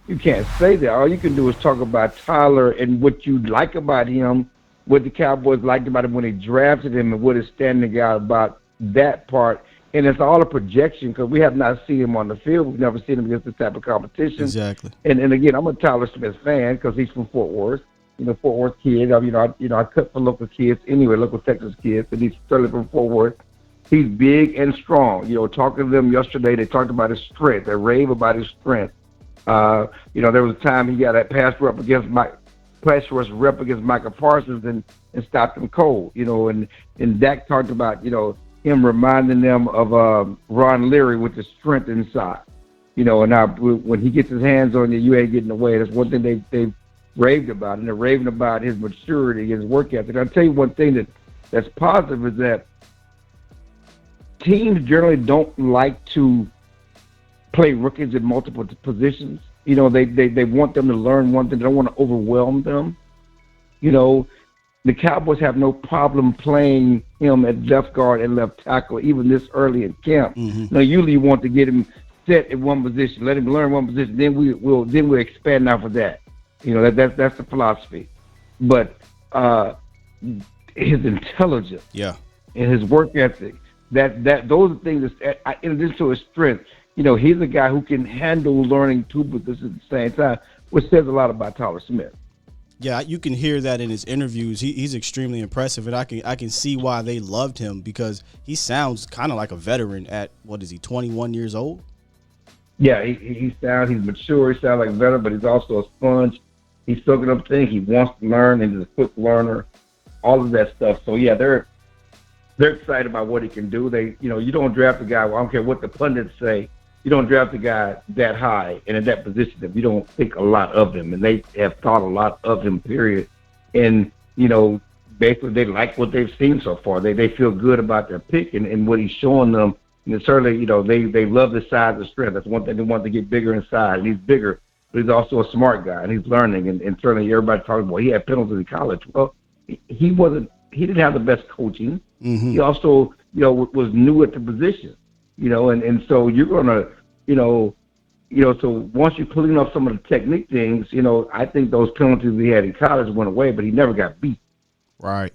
You can't say that. All you can do is talk about Tyler and what you like about him, what the Cowboys liked about him when they drafted him, and what is standing out about that part. And it's all a projection because we have not seen him on the field. We've never seen him against this type of competition. Exactly. And again, I'm a Tyler Smith fan because he's from Fort Worth. Fort Worth kid. I cut for local kids anyway, local Texas kids, and he's certainly from Fort Worth. He's big and strong. Talking to them yesterday, they talked about his strength. They rave about his strength. There was a time he got that pass rush rep against Micah Parsons and stopped him cold. And Dak talked about him reminding them of Ron Leary with the strength inside. And now when he gets his hands on you, you ain't getting away. That's one thing they raved about, and they're raving about his maturity, his work ethic. I'll tell you one thing that's positive is that teams generally don't like to play rookies in multiple positions. They want them to learn one thing. They don't want to overwhelm them. The Cowboys have no problem playing him at left guard and left tackle, even this early in camp. Mm-hmm. Now, usually you want to get him set in one position, let him learn one position, then we'll expand off of that. That's the philosophy. But his intelligence, yeah, and his work ethic, those are things that, in addition to his strength, he's a guy who can handle learning two positions at the same time, which says a lot about Tyler Smith. Yeah, you can hear that in his interviews. He's extremely impressive, and I can see why they loved him because he sounds kind of like a veteran at, 21 years old? Yeah, he's mature. He sounds like a veteran, but he's also a sponge. He's soaking up things. He wants to learn, and he's a quick learner, all of that stuff. So, yeah, they're excited about what he can do. You don't draft a guy, I don't care what the pundits say, you don't draft a guy that high and in that position if you don't think a lot of him. And they have thought a lot of him, period. And, basically they like what they've seen so far. They feel good about their pick and what he's showing them. And certainly, they love the size and strength. That's one thing. They want to get bigger in size. And he's bigger, but he's also a smart guy, and he's learning. And certainly everybody talking about he had penalties in college. Well, he didn't have the best coaching. Mm-hmm. He also, was new at the position, and so you're going to, so once you clean up some of the technique things, I think those penalties he had in college went away, but he never got beat. Right.